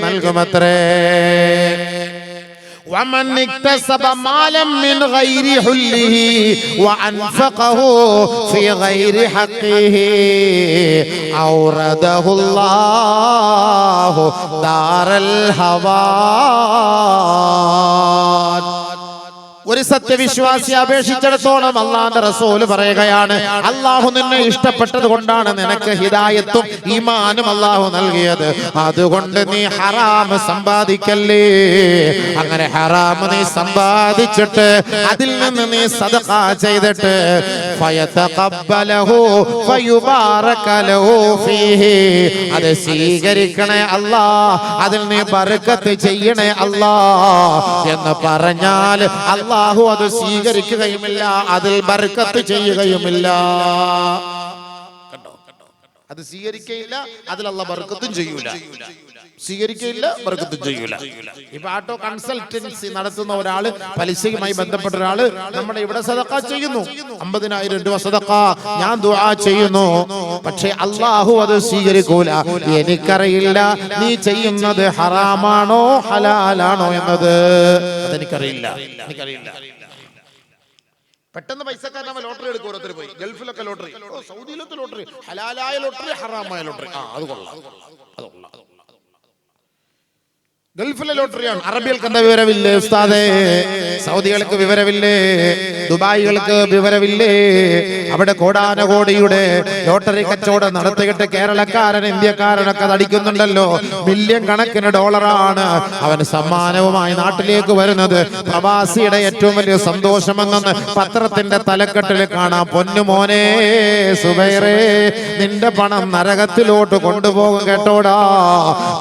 നൽകുമത്രേ. ومن اكتسب مالا من غير حله وأنفقه في غير حقه أورده الله دار الهوان. ഒരു സത്യവിശ്വാസിയെ അപേക്ഷിച്ചിടത്തോളം അള്ളാഹുവിന്റെ റസൂൽ പറയുകയാണ്, അള്ളാഹു നിന്നെ ഇഷ്ടപ്പെട്ടത് കൊണ്ടാണ് നിനക്ക് ഹിദായത്തും ഈമാനും അള്ളാഹു നൽകിയത്. അതുകൊണ്ട് നീ ഹറാം സമ്പാദിക്കല്ലേ. അങ്ങനെ ഹറാം നീ സമ്പാദിച്ചിട്ട് അതിൽ നിന്ന് നീ സദഖ ചെയ്തിട്ട് ഫയതഖബ്ബലഹു ഫയുബാറക ലഹു ഫീഹി, അത് സ്വീകരിക്കണേ അല്ലാഹ്, അതിൽ നീ ബർക്കത്ത് ചെയ്യണേ അല്ലാഹ് എന്ന് പറഞ്ഞാൽ അല്ലാഹു അത് സ്വീകരിക്കുകയുമില്ല, അതിൽ ബർക്കത്ത് ചെയ്യുകയുമില്ല. അത് സ്വീകരിക്കയില്ല, അതിൽ അല്ലാഹു ബർക്കത്തും ചെയ്യൂല. സ്വീകരിക്കയില്ല, ബർക്കത്തും ചെയ്യൂല. ഇപ്പൊ ആട്ടോ കൺസൾട്ടൻസി നടത്തുന്ന ഒരാള്, പലിശയുമായി ബന്ധപ്പെട്ട ഒരാള് നമ്മുടെ ഇവിടെ സദഖ ചെയ്യുന്നു, 50,000 രൂപ സദഖ ഞാൻ ദുആ ചെയ്യുന്നു, പക്ഷെ അല്ലാഹു അത് സ്വീകരിക്കൂല. എനിക്കറിയില്ല നീ ചെയ്യുന്നത് ഹറാമാണോ ഹലാലാണോ എന്നത്, അതെനിക്കറിയില്ല. പെട്ടെന്ന് പൈസക്കാരൻ ലോട്ടറി എടുക്കും. ഓരോരുത്തർ പോയി ഗൾഫിലൊക്കെ ലോട്ടറി, സൗദിയിലൊക്കെ ലോട്ടറി, ഹലാലായ ലോട്ടറി ഹറാമായ ലോട്ടറി. അത് കൊള്ളാം. ഗൾഫിലെ ലോട്ടറിയാണ്. അറബികൾക്ക് എന്താ വിവരമില്ലേ ഉസ്താദേ? സൗദികൾക്ക് വിവരമില്ലേ? ദുബായികൾക്ക് വിവരമില്ലേ? അവിടെ കോടാനകോടിയുടെ ലോട്ടറി കച്ചവടം നടത്തിയിട്ട് കേരളക്കാരൻ ഇന്ത്യക്കാരനൊക്കെ നടിക്കുന്നുണ്ടല്ലോ. മില്യൺ കണക്കിന് ഡോളറാണ് അവൻ സമ്മാനവുമായി നാട്ടിലേക്ക് വരുന്നത്. പ്രവാസിയുടെ ഏറ്റവും വലിയ സന്തോഷമെന്ന് പത്രത്തിന്റെ തലക്കെട്ടിൽ കാണാം. പൊന്നുമോനെ സുബൈറേ, നിന്റെ പണം നരകത്തിലോട്ട് കൊണ്ടുപോകും കേട്ടോടാ.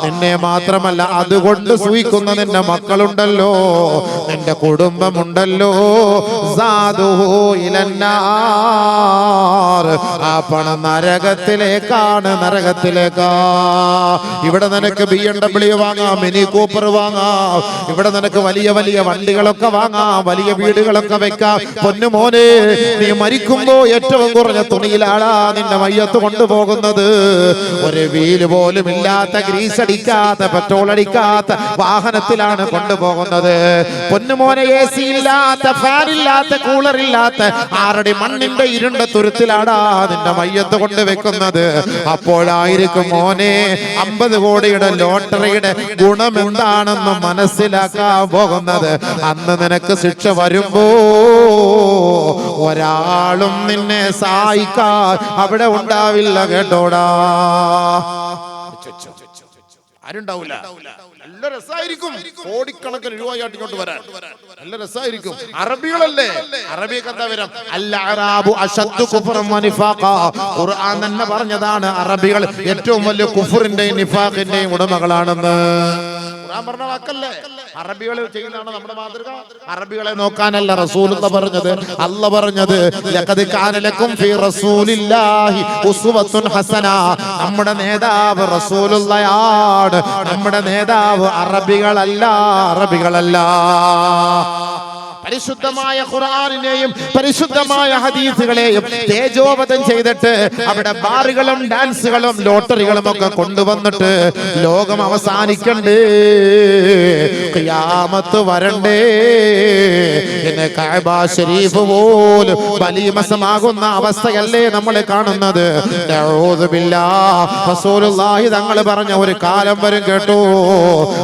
നിന്നെ മാത്രമല്ല, അതുകൊണ്ട് സൂയിക്കുന്ന നിന്റെ മക്കളുണ്ടല്ലോ, നിന്റെ കുടുംബമുണ്ടല്ലോ, ആ പണം നരകത്തിലേക്കാണ്, നരകത്തിലേക്കാ. ഇവിടെ നിനക്ക് BMW വാങ്ങാം, മിനി കൂപ്പർ വാങ്ങാം, ഇവിടെ നിനക്ക് വലിയ വലിയ വണ്ടികളൊക്കെ വാങ്ങാം, വലിയ വീടുകളൊക്കെ വെക്കാം. പൊന്നുമോനെ, നീ മരിക്കുമ്പോ ഏറ്റവും കുറഞ്ഞ തുണിയിലാളാ നിന്റെ മയ്യത്ത് കൊണ്ടുപോകുന്നത്. ഒരു വീല് പോലും ഇല്ലാത്ത, ഗ്രീസ് അടിക്കാത്ത, പെട്രോൾ അടിക്കാത്ത വാഹനത്തിലാണ് കൊണ്ടുപോകുന്നത്. പൊന്നുമോനെ, AC ഇല്ലാത്ത, ഫാൻ ഇല്ലാത്ത, കൂളർ ഇല്ലാത്ത 6 അടി മണ്ണിന്റെ ഇരുണ്ട തുരുത്തിലാടാ നിന്റെ മയ്യത്ത് കൊണ്ടുവെക്കുന്നത്. അപ്പോഴായിരിക്കും മോനെ 50 കോടിയുടെ ലോട്ടറിയുടെ ഗുണം എന്താണെന്ന് മനസ്സിലാക്കാൻ പോകുന്നത്. അന്ന് നിനക്ക് ശിക്ഷ വരുമ്പോ ഒരാളും നിന്നെ സഹായിക്കാൻ അവിടെ ഉണ്ടാവില്ല കേട്ടോടാ. ആരുണ്ടാവില്ല. നല്ല രസമായിരിക്കും, കോടിക്കണക്കിന് രൂപയായിട്ട് ഇങ്ങോട്ട് വരാൻ നല്ല രസമായിരിക്കും. അറബികളല്ലേ, അറബിക്ക് എന്താ വരാം? അൽ-അറാബു അശദ്ദു കുഫ്റൻ വ നിഫാഖ. ഖുർആൻ തന്നെ പറഞ്ഞതാണ് അറബികൾ ഏറ്റവും വലിയ കുഫറിന്റെയും നിഫാഖിന്റെയും ഉടമകളാണെന്ന്. ഖുർആൻ പറഞ്ഞ വാക്കല്ലേ? അറബികൾ ചെയ്യുന്നതാണ് നമ്മുടെ മാതൃക. അറബികളെ നോക്കാനല്ല റസൂലുള്ള പറഞ്ഞത്, അല്ല പറഞ്ഞത് ലഖദ് കാന ലക്കും ഫീ റസൂലില്ലാഹി ഉസ്വത്തുൻ ഹസന. നമ്മുടെ നേതാവ് റസൂലുള്ളയാണ്. നമ്മുടെ നേതാവ് അറബികളല്ല. പരിശുദ്ധമായ ഖുർആനിനെയും പരിശുദ്ധമായ ഹദീസുകളെയും തേജോവധം ചെയ്തിട്ട് അവിടെ ബാറുകളും ഡാൻസുകളും ലോട്ടറികളും ഒക്കെ കൊണ്ടുവന്നിട്ട് ലോകം അവസാനിക്കണ്ടേ, ഖിയാമത്ത് വരണ്ടേ എന്ന് കഅബ ശരീഫ് പോലും ബലിമസമാകുന്ന അവസ്ഥയല്ലേ നമ്മൾ കാണുന്നത്? നഊദു ബില്ലാഹ്. റസൂലുള്ളാഹി തങ്ങൾ പറഞ്ഞ ഒരു കാലം വരും കേട്ടോ,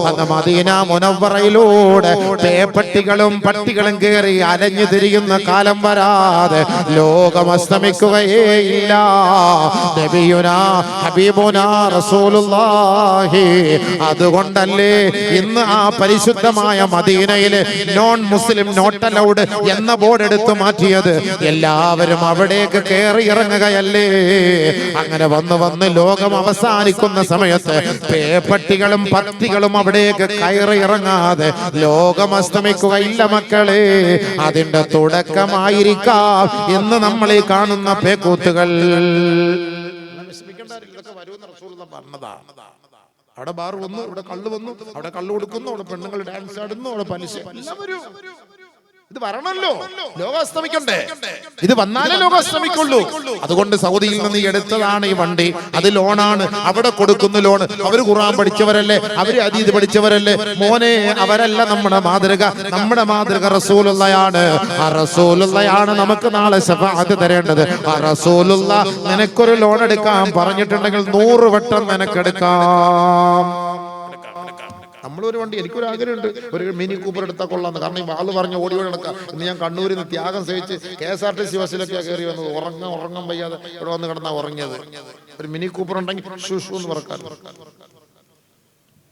അന്ന് മദീന മുനവ്വറയിലൂടെ പേപ്പട്ടികളും പട്ടികളും കേറി അലഞ്ഞു തിരിയുന്ന കാലം വരാതെ ലോകം അസ്തമിക്കുകയേ ഇല്ല. നബിയുനാ ഹബീബുനാ റസൂലുള്ളാഹി. അതുകൊണ്ടല്ലേ ഇന്ന് ആ പരിശുദ്ധമായ മദീനയിലെ നോൺ മുസ്ലിം നോട്ട് അലൗഡ് എന്ന ബോർഡ് എടുത്തു മാറ്റിയത്? എല്ലാവരും അവിടേക്ക് കയറി ഇറങ്ങുകയല്ലേ. അങ്ങനെ വന്ന് ലോകം അവസാനിക്കുന്ന സമയത്ത് പേപ്പട്ടികളും പട്ടികളും അവിടേക്ക് കയറി ഇറങ്ങാതെ ലോകം അസ്തമിക്കുകയില്ല മക്കളെ. അതിന്റെ തുടക്കമായിരിക്കാം ഇന്ന് നമ്മൾ ഈ കാണുന്ന പേക്കൂത്തുകൾ. അവിടെ ബാർ വന്നു, ഇവിടെ കള്ള് വന്നു, അവിടെ കള്ളു കൊടുക്കുന്നു, അവിടെ പെണ്ണുങ്ങൾ ഡാൻസ് ആടുന്നു, അവിടെ പലിശ. ഇത് വരണല്ലോ, ലോകം അസ്തമിക്കണ്ടേ? ഇത് വന്നാലേ ലോകം അസ്തമിക്കുള്ളൂ. അതുകൊണ്ട് സൗദിയിൽ നിന്ന് എടുത്തതാണ് ഈ വണ്ടി. അത് ലോണാണ്, അവിടെ കൊടുക്കുന്ന ലോൺ. അവര് ഖുർആൻ പഠിച്ചവരല്ലേ, അവര് ഹദീസ് പഠിച്ചവരല്ലേ. മോനെ, അവരല്ല നമ്മുടെ മാതൃക. നമ്മുടെ മാതൃക റസൂലുള്ളയാണ്. ആ റസൂലുള്ളയാണ് നമുക്ക് നാളെ ശഫാഅത്ത് തരേണ്ടത്. ആ റസൂലുള്ള നിനക്കൊരു ലോൺ എടുക്കാൻ പറഞ്ഞിട്ടുണ്ടെങ്കിൽ 100 വട്ടം നിനക്കെടുക്കാം. നമ്മളൊരു വണ്ടി, എനിക്കൊരു ആഗ്രഹമുണ്ട്, ഒരു മിനി കൂപ്പർ എടുത്താൽ കൊള്ളാന്ന്. കാരണം ഈ വാള് പറഞ്ഞ് ഓടി നടക്കാം. ഇന്ന് ഞാൻ കണ്ണൂരിൽ നിന്ന് ത്യാഗം സഹിച്ച് KSRTC ബസ്സിലൊക്കെ കയറി വന്നത്. ഉറങ്ങാൻ വയ്യാതെ ഇവിടെ വന്ന് കിടന്നാ ഉറങ്ങിയത്. ഒരു മിനി കൂപ്പർ ഉണ്ടെങ്കിൽ ഷൂഷു എന്ന് പറക്കാൻ.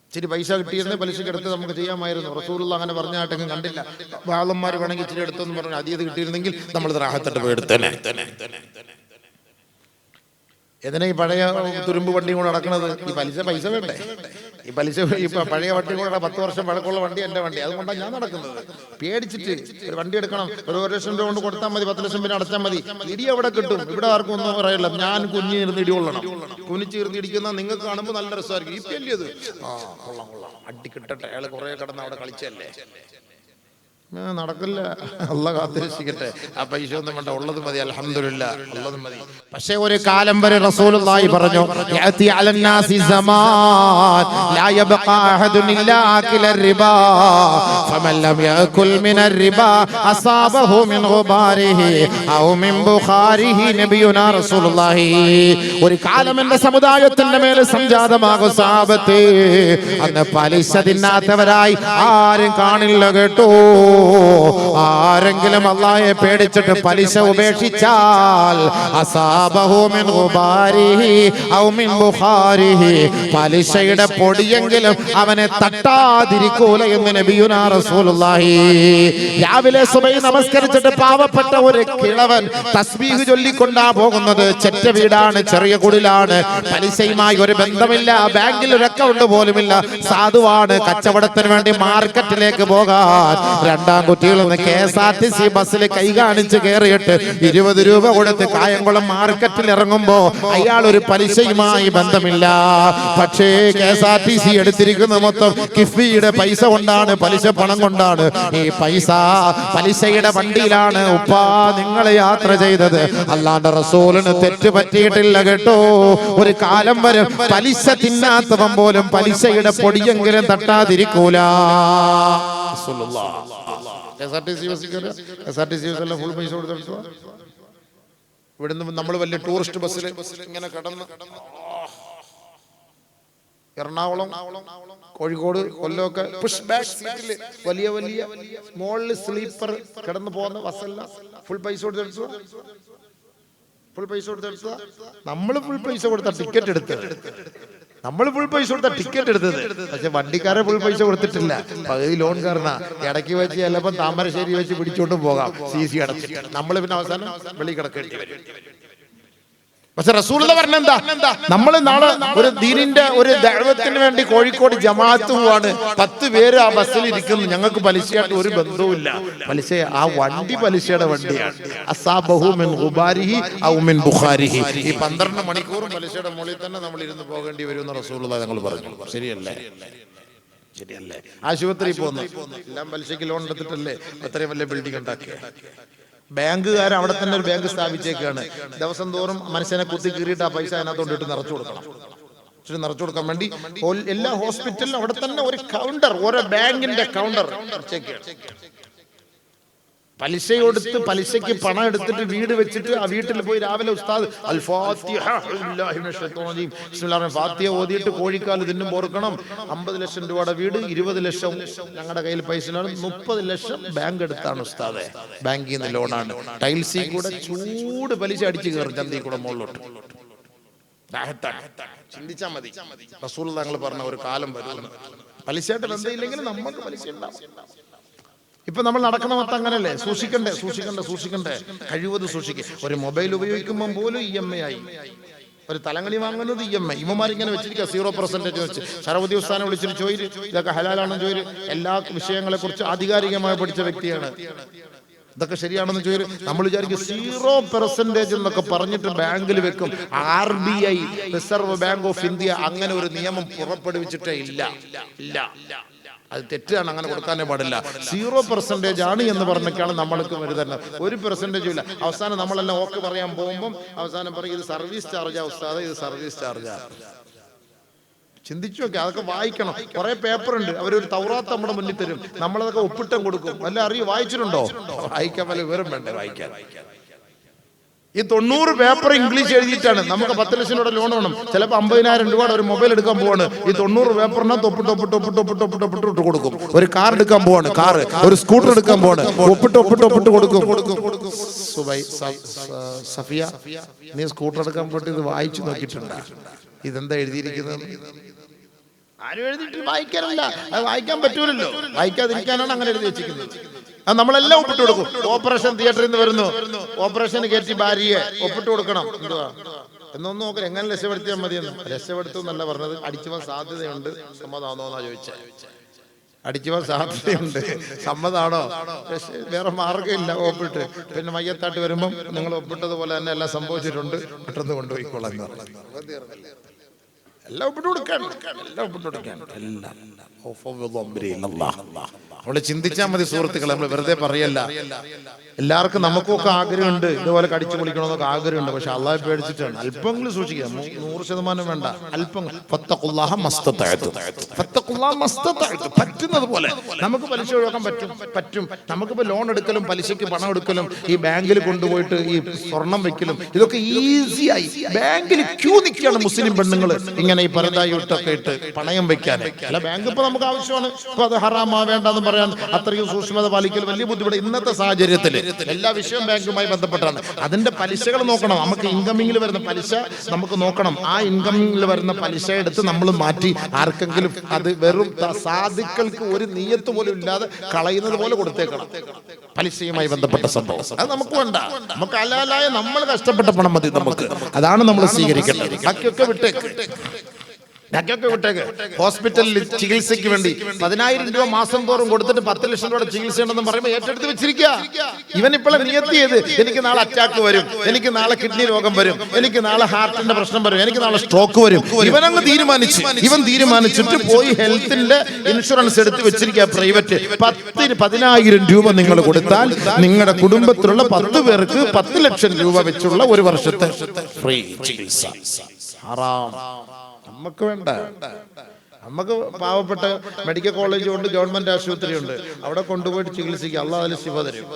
ഇച്ചിരി പൈസ കിട്ടിയിരുന്നേ പലിശക്ക് എടുത്ത് നമുക്ക് ചെയ്യാമായിരുന്നു. റസൂലുള്ള അങ്ങനെ പറഞ്ഞാട്ടെങ്കിലും കണ്ടില്ല. വാളന്മാർ വേണമെങ്കിൽ ഇച്ചിരി എടുത്തെന്ന് പറഞ്ഞു അതീത് കിട്ടിയിരുന്നെങ്കിൽ നമ്മൾ റാഹത്തിട്ട് പോയി എടുത്തേനെ. എന്തിനാ ഈ പഴയ തുരുമ്പ് വണ്ടിയും കൂടെ നടക്കുന്നത്? ഈ പൈസ വേണ്ടേ? ഈ പഴയ വണ്ടി കൂടെ 10 വർഷം പഴക്കമുള്ള വണ്ടി എൻ്റെ വണ്ടി. അതുകൊണ്ടാണ് ഞാൻ നടക്കുന്നത്. പേടിച്ചിട്ട് ഒരു വണ്ടി എടുക്കണം. 1 ലക്ഷം രൂപ കൊണ്ട് കൊടുത്താൽ മതി, 10 ലക്ഷം പിന്നെ അടച്ചാൽ മതി. ഇടി അവിടെ കിട്ടും. ഇവിടെ ആർക്കും ഒന്നും പറയില്ല. ഞാൻ കുഞ്ഞിരുന്ന് ഇടി കൊള്ളണം. കുനിച്ചിരുന്ന് ഇടിക്കുന്ന നിങ്ങൾക്ക് കാണുമ്പോൾ നല്ല രസമായിരിക്കും. ഈ പേടിയത് കൊള്ളാം, അടി കിട്ടട്ടെ. അയാൾ കുറെ കിടന്ന് അവിടെ കളിച്ചല്ലേ. നടക്കില്ല. അള്ളാഹ് കാത്തിരക്ഷിക്കട്ടെ. ആ പൈസ ഒന്നും വേണ്ട, ഉള്ളത് മതി. അൽഹംദുലില്ലാ, ഉള്ളത് മതി. പക്ഷേ ഒരു കാലം വരെ റസൂലുള്ളാഹി പറഞ്ഞു, യഅതി അലന്നാസി സമാൻ ലാ യബ്ഖാ അഹദുൻ ഇല്ലാ അകില റിബാ ഫമൻ ലം യഅകുൽ മിനർ റിബാ അസാബഹു മിൻ ഗുബാരിഹി ഔ മിൻ ബുഖാരിഹി. നബിയുനാ റസൂലുള്ളാഹി ഒരു കാലം എന്റെ സമുദായത്തിന്റെ മേൽ സംജാതമാകും സഹാബത്തേ, അന്ന് പലിശ തിന്നാത്തവരായി ആരും കാണില്ല കേട്ടോ. ആരെങ്കിലും അല്ലാഹയെ പേടിച്ചിട്ട് പലിശ ഉപേക്ഷിച്ചാൽ അസാബഹു മിൻ ഗുബാരിഹി ഔ മിൻ ബുഖാരിഹി, പലിശയുടെ പൊടിയെങ്കിലും അവനെ തട്ടാതിരിക്കൂല എന്ന് നബിയുനാ റസൂലുള്ളാഹി. രാവിലെ സുബഹി നമസ്കരിച്ചിട്ട് പാവപ്പെട്ട ഒരു കിളവൻ തസ്ബീഹ് ചൊല്ലിക്കൊണ്ടാ പോകുന്നത്. ചെറ്റ വീടാണ്, ചെറിയ കുടിലാണ്, പലിശയുമായി ഒരു ബന്ധമില്ല, ബാങ്കിൽ ഒരു അക്കൗണ്ട് പോലുമില്ല, സാധുവാണ്. കച്ചവടത്തിന് വേണ്ടി മാർക്കറ്റിലേക്ക് പോകാൻ 2 കുട്ടികൾ KSRTC ബസ്സിൽ കൈ കാണിച്ച് കയറിയിട്ട് 20 രൂപ കൊടുത്ത് കായംകുളം മാർക്കറ്റിൽ ഇറങ്ങുമ്പോ അയാൾ ഒരു പലിശയുമായി ബന്ധമില്ല. പക്ഷേ KSRTC എടുത്തിരിക്കുന്ന മൊത്തം കിഫ്ബിയുടെ പൈസ കൊണ്ടാണ്, പലിശ പണം കൊണ്ടാണ്. ഈ പൈസ പലിശയുടെ വണ്ടിയിലാണ് ഉപ്പാ നിങ്ങൾ യാത്ര ചെയ്തത്. അല്ലാണ്ട് റസൂലിന് തെറ്റ് പറ്റിയിട്ടില്ല കേട്ടോ. ഒരു കാലം വരെ പലിശ തിന്നാത്തവൻ പോലും പലിശയുടെ പൊടിയെങ്കിലും തട്ടാതിരിക്കൂല. KSRTC ബസ്സിൽ ഫുൾ പൈസ കൊടുത്തു. ഇവിടുന്ന് നമ്മൾ വലിയ ടൂറിസ്റ്റ് ബസ്സിൽ ഇങ്ങനെ കടന്ന് എറണാകുളം, കോഴിക്കോട്, കൊല്ലമൊക്കെ പുഷ് ബാക്ക് സീറ്റിൽ വലിയ സ്മോൾ സ്ലീപ്പർ കിടന്നു പോകുന്ന ബസ്സല്ല. ഫുൾ പൈസ കൊടുത്തെടുത്തു. നമ്മൾ ഫുൾ പൈസ കൊടുത്ത ടിക്കറ്റ് എടുത്തത്. പക്ഷെ വണ്ടിക്കാരെ ഫുൾ പൈസ കൊടുത്തിട്ടില്ല. പകുതി ലോൺകാരനാ. ഇടയ്ക്ക് വെച്ച് ചിലപ്പോൾ താമരശ്ശേരി വെച്ച് പിടിച്ചോണ്ട് പോകാം CC അടച്ചിട്ട്. നമ്മൾ പിന്നെ അവസാനം വെളി കിടക്കേണ്ടി വരും. പക്ഷെ റസൂലുള്ളാഹി പറഞ്ഞെന്താ, നമ്മൾ നാളെ ഒരു ദീനിന്റെ ഒരു ദഅവത്തിന് വേണ്ടി കോഴിക്കോട് ജമാഅത്ത് പോവാണ്, 10 പേര് ആ ബസ്സിൽ ഇരിക്കുന്നു, ഞങ്ങൾക്ക് പലിശയായിട്ട് ഒരു ബന്ധവുമില്ല. പലിശ ആ വണ്ടി പലിശയുടെ വണ്ടിയാണ്. അസാബഹു മിൻ ഗുബാരിഹി ഔ മിൻ ബുഖാരിഹി. ഈ 12 മണിക്കൂറും പലിശയുടെ മുകളിൽ തന്നെ നമ്മൾ ഇരുന്ന് പോകേണ്ടി വരുമെന്ന് റസൂലുള്ളാഹി ഞങ്ങൾ പറഞ്ഞു. ശരിയല്ലേ? ശരിയല്ലേ? ആശുപത്രി പോകുന്നു, എല്ലാം പലിശയ്ക്ക് ലോൺ എടുത്തിട്ടല്ലേ അത്രയും വലിയ ബിൽഡിംഗ് ഉണ്ടാക്കിയ. ബാങ്കുകാർ അവിടെ തന്നെ ഒരു ബാങ്ക് സ്ഥാപിച്ചേക്കാണ്. ദിവസം തോറും മനുഷ്യനെ കുത്തി കീറിയിട്ട് ആ പൈസ അതിനകത്ത് കൊണ്ടിട്ട് നിറച്ചു കൊടുക്കണം. നിറച്ചു കൊടുക്കാൻ വേണ്ടി എല്ലാ ഹോസ്പിറ്റലിലും അവിടെ തന്നെ ഒരു കൗണ്ടർ, ഓരോ ബാങ്കിന്റെ കൗണ്ടർ പലിശ കൊടുത്ത് പലിശയ്ക്ക് പണം എടുത്തിട്ട് വീട് വെച്ചിട്ട് ആ വീട്ടിൽ പോയി രാവിലെ ഉസ്താദ് അൽ ഫാത്തിഹ ഫാത്തിഹ ഓതിയിട്ട് കോഴിക്കാൽ തിന്നും പോർക്കണം. 50 ലക്ഷം രൂപയുടെ വീട്, 20 ലക്ഷം ഞങ്ങളുടെ കയ്യിൽ പൈസ, 30 ലക്ഷം ബാങ്ക് എടുത്താണ് ഉസ്താദെ, ബാങ്കിൽ നിന്ന് ലോണാണ്. ടൈൽസിൽ കൂടെ ചൂട് പലിശ അടിച്ചു കയറും ചന്തയിൽ കൂടെ മുകളിലോട്ട്. ചിന്തിച്ചാൽ മതി. റസൂലുള്ളാഹി തങ്ങൾ പറഞ്ഞ ഒരു കാലം വരുന്നു, പലിശയായിട്ട് ബന്ധമില്ലെങ്കിൽ നമുക്ക് പലിശ ഉണ്ടാവും. ഇപ്പൊ നമ്മൾ നടക്കുന്ന മൊത്തം അങ്ങനല്ലേ? സൂക്ഷിക്കണ്ടേ? കഴിവത് സൂക്ഷിക്കുക. ഒരു മൊബൈൽ ഉപയോഗിക്കുമ്പോൾ പോലും EMI ആയി. ഒരു തലങ്ങണി വാങ്ങുന്നത് EMI. ഇവന്മാരിങ്ങനെ വെച്ചിരിക്കുക 0% വെച്ച്. ശരവതി ഉസ്താനെ വിളിച്ചിട്ട് ചോദിച്ചു, ഇതൊക്കെ ഹലാലാണെന്ന് ചോദിച്ചു. എല്ലാ വിഷയങ്ങളെ കുറിച്ച് ആധികാരികമായി പഠിച്ച വ്യക്തിയാണ്. ഇതൊക്കെ ശരിയാണെന്ന് ചോദിച്ചു. നമ്മൾ വിചാരിക്കും 0% എന്നൊക്കെ പറഞ്ഞിട്ട് ബാങ്കിൽ വെക്കും. RBI, reserve bank of India, അങ്ങനെ ഒരു നിയമം പുറപ്പെടുവിച്ചിട്ടേ ഇല്ല. അത് തെറ്റാണ്, അങ്ങനെ കൊടുക്കാനേ പാടില്ല. 0% ആണ് എന്ന് പറഞ്ഞൊക്കെയാണ് നമ്മൾക്ക് വരുന്നത്. 1% ഇല്ല. അവസാനം നമ്മളെല്ലാം ഓക്കെ പറയാൻ പോകുമ്പോൾ അവസാനം പറയും ഇത് സർവീസ് ചാർജാ ഉസ്താദേ, ഇത് സർവീസ് ചാർജാ. ചിന്തിച്ചു നോക്കി, അതൊക്കെ വായിക്കണം. കുറെ പേപ്പർ ഉണ്ട്, അവരൊരു തൗറാത്ത് നമ്മുടെ മുന്നിൽ തരും, നമ്മളതൊക്കെ ഒപ്പിട്ടും കൊടുക്കും. വല്ല വായിച്ചിട്ടുണ്ടോ? വായിക്കാൻ വല്ല വിവരം വേണ്ടേ വായിക്കാൻ? ഈ 90 പേപ്പർ ഇംഗ്ലീഷ് എഴുതിയിട്ടാണ്. നമുക്ക് 10 ലക്ഷം രൂപ ലോൺ വേണം, ചിലപ്പോൾ 50,000 രൂപയുടെ ഒരു മൊബൈൽ എടുക്കാൻ പോവാണ്. ഈ 90 പേപ്പറിനകത്ത് ഒപ്പിട്ട് കൊടുക്കും. ഒരു കാർ എടുക്കാൻ പോവാണ്, ഒരു സ്കൂട്ടർ എടുക്കാൻ പോവാണ്, ഒപ്പിട്ട് കൊടുക്കും. സഫിയ, നീ സ്കൂട്ടർ എടുക്കാൻ പോയിട്ട് ഇത് വായിച്ചു നോക്കിയിട്ടുണ്ടാ? ഇതെന്താ എഴുതിയിരിക്കുന്നത്? ആരും എഴുതിയിട്ട് വായിക്കാനല്ല, അത് വായിക്കാൻ പറ്റൂലല്ലോ. വായിക്കാതിരിക്കാനാണ് അങ്ങനെ എഴുതി വെച്ചിരിക്കുന്നത്. അത് നമ്മളെല്ലാം ഒപ്പിട്ട് കൊടുക്കും. ഓപ്പറേഷൻ തിയേറ്ററിൽ നിന്ന് വരുന്നു, ഓപ്പറേഷന് കയറ്റി ഭാര്യയെ ഒപ്പിട്ട് കൊടുക്കണം. എന്തുവാ എന്നൊന്നും നോക്കണം, എങ്ങനെ രക്ഷപ്പെടുത്തിയാൽ മതിയെന്ന്. രക്ഷപ്പെടുത്തും എന്നല്ല പറഞ്ഞത്, അടിച്ചു പോകാൻ സാധ്യതയുണ്ട്, സമ്മതമാണോന്നാ ചോദിച്ചത്. അടിച്ചു പോകാൻ സാധ്യതയുണ്ട്, സമ്മതാണോ? വേറെ മാർഗ്ഗമില്ല, ഒപ്പിട്ട്. പിന്നെ മയ്യത്തായിട്ട് വരുമ്പം നിങ്ങൾ ഒപ്പിട്ടതുപോലെ തന്നെ എല്ലാം സംഭവിച്ചിട്ടുണ്ട്, പെട്ടെന്ന് കൊണ്ടുപോയിക്കോളാം. എല്ലാം ഒപ്പിട്ട് കൊടുക്കാൻ, നമ്മള് ചിന്തിച്ചാൽ മതി സുഹൃത്തുക്കളെ. നമ്മൾ വെറുതെ പറയല്ല. എല്ലാവർക്കും നമുക്കൊക്കെ ആഗ്രഹമുണ്ട്, ഇതുപോലെ കടിച്ചു പൊളിക്കണമെന്നൊക്കെ ആഗ്രഹമുണ്ട്. പക്ഷെ അള്ളാഹെ പേടിച്ചിട്ടാണ്. അല്പമെങ്കിലും സൂക്ഷിക്കുക, 100% വേണ്ട, അല്പം. പറ്റുന്നത് പോലെ നമുക്ക് പലിശ ഒഴിവാക്കാൻ പറ്റും. നമുക്കിപ്പോ ലോൺ എടുക്കലും പലിശയ്ക്ക് പണം എടുക്കലും ഈ ബാങ്കിൽ കൊണ്ടുപോയിട്ട് ഈ സ്വർണം വെക്കലും ഇതൊക്കെ ഈസിയായി. ബാങ്കിൽ ക്യൂ നിൽക്കുകയാണ് മുസ്ലിം പെണ്ണുങ്ങൾ, ഇങ്ങനെ ഈ പരതായിട്ടൊക്കെ ഇട്ട് പണയം വെക്കാൻ. അല്ല, ബാങ്ക് ഇപ്പൊ നമുക്ക് ആവശ്യമാണ്. ഇപ്പൊ അത് ഹറാമാ വേണ്ടെന്ന് പറയാൻ അത്രയും സൂക്ഷ്മത പാലിക്കൽ വലിയ ബുദ്ധിമുട്ട്. ഇന്നത്തെ സാഹചര്യത്തിൽ എല്ലാ വിഷയവും ബാങ്കുമായി ബന്ധപ്പെട്ടാണ്. അതിന്റെ പലിശകൾ നോക്കണം. നമുക്ക് ഇൻകമിങ്ങിൽ വരുന്ന പലിശ നമുക്ക് നോക്കണം. ആ ഇൻകമിങ്ങിൽ വരുന്ന പലിശ എടുത്ത് നമ്മൾ മാറ്റി ആർക്കെങ്കിലും അത് വെറും സാധുക്കൾക്ക് ഒരു നിയ്യത്ത് പോലും ഇല്ലാതെ കളയുന്നത് പോലെ കൊടുത്തേക്കണം. പലിശയുമായി ബന്ധപ്പെട്ട സംഭവം അത് നമുക്ക് വേണ്ട. നമുക്ക് ഹലാലായ നമ്മൾ കഷ്ടപ്പെട്ട പണം മതി നമുക്ക്. അതാണ് നമ്മൾ സ്വീകരിക്കേണ്ടത്. ബാക്കിയൊക്കെ വിട്ടേക്ക്. ഹോസ്പിറ്റലിൽ ചികിത്സയ്ക്ക് വേണ്ടി 10,000 രൂപ മാസം തോറും കൊടുത്തിട്ട് 10 ലക്ഷം രൂപയുടെ ചികിത്സ ഉണ്ടെന്ന് പറയുമ്പോൾ ഏറ്റെടുത്ത് വെച്ചിരിക്കുക. ഇവൻ ഇപ്പോഴും നിയത്തി ചെയ്ത് എനിക്ക് നാളെ അറ്റാക്ക് വരും, എനിക്ക് നാളെ കിഡ്നി രോഗം വരും, എനിക്ക് നാളെ ഹാർട്ടിന്റെ പ്രശ്നം വരും, എനിക്ക് നാളെ സ്ട്രോക്ക് വരും. ഇവനങ്ങ് തീരുമാനിച്ചിട്ട് പോയി ഹെൽത്തിന്റെ ഇൻഷുറൻസ് എടുത്ത് വെച്ചിരിക്കുക പ്രൈവറ്റ്. 10,000 രൂപ നിങ്ങൾ കൊടുത്താൽ നിങ്ങളുടെ കുടുംബത്തിലുള്ള 10 പേർക്ക് 10 ലക്ഷം രൂപ വെച്ചുള്ള ഒരു വർഷത്തെ ഫ്രീ ചികിത്സ. ഹറാം. നമുക്ക് വേണ്ട. നമുക്ക് പാവപ്പെട്ട മെഡിക്കൽ കോളേജ് ഉണ്ട്, ഗവൺമെന്റ് ആശുപത്രി ഉണ്ട്, അവിടെ കൊണ്ടുപോയിട്ട് ചികിത്സിക്കുക. അള്ളാഹ് അതിൽ ശിവ തരും.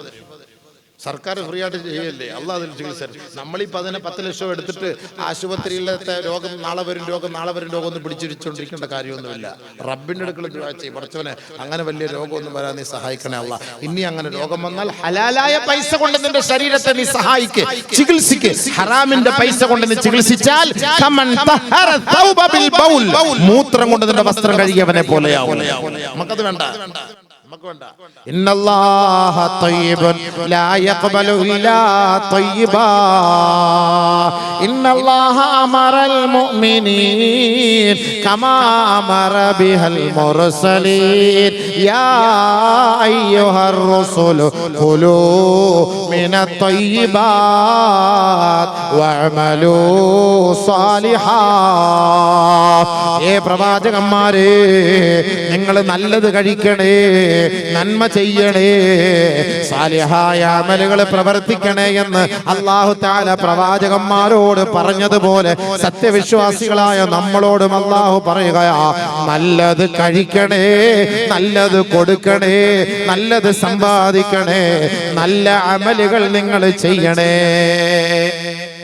സർക്കാർ ഫ്രീ ആയിട്ട് ചെയ്യല്ലേ, അള്ളാഹ് അതിൽ ചികിത്സ. നമ്മളീ 10 ലക്ഷം എടുത്തിട്ട് ആശുപത്രിയിലത്തെ രോഗം നാളെ വരും ഒന്ന് പിടിച്ചിരിച്ചോണ്ടിരിക്കേണ്ട കാര്യമൊന്നുമില്ല. റബ്ബിന്റെ അടുക്കൽ ദുആ ചെയ്യും, പഠിച്ചവനെ അങ്ങനെ വലിയ രോഗമൊന്നും വരാൻ നീ സഹായിക്കണേ അള്ളാഹ്. ഇനി അങ്ങനെ രോഗം വന്നാൽ ഹലാലായ പൈസ കൊണ്ട് നിന്റെ ശരീരത്തെ നീ സഹായിക്ക്, ചികിത്സിക്ക്. ഹറാമിന്റെ പൈസ കൊണ്ട് നീ ചികിത്സിച്ചാൽ മൂത്രം കൊണ്ട് നിന്റെ വസ്ത്രം കഴുകിയവനെ പോലെയാവും. നമുക്കത് വേണ്ട. ഇന്നല്ലാഹ തയ്യിബുൻ ലാ യഖ്ബലു ഇല്ലാ തയ്യിബാ ഇന്നല്ലാഹ അമറൽ മുഅ്മിനീൻ കമാ അമറ ബിഹൽ മുർസലീൻ യാ അയ്യുഹർ റസൂലു ഖുലൂ മിനത് തയ്യിബാത് വഅമലൂ സാലിഹാ. പ്രവാചകന്മാരെ, നിങ്ങൾ നല്ലത് കഴിക്കണേ, നന്മ ചെയ്യണേ, സാലിഹായ അമലുകൾ പ്രവർത്തിക്കണേ എന്ന് അല്ലാഹു തആല പ്രവാചകന്മാരോട് പറഞ്ഞതുപോലെ സത്യവിശ്വാസികളായ നമ്മളോടും അല്ലാഹു പറയുകയാ, നല്ലത് കഴിക്കണേ, നല്ലത് കൊടുക്കണേ, നല്ലത് സമ്പാദിക്കണേ, നല്ല അമലുകൾ നിങ്ങൾ ചെയ്യണേ.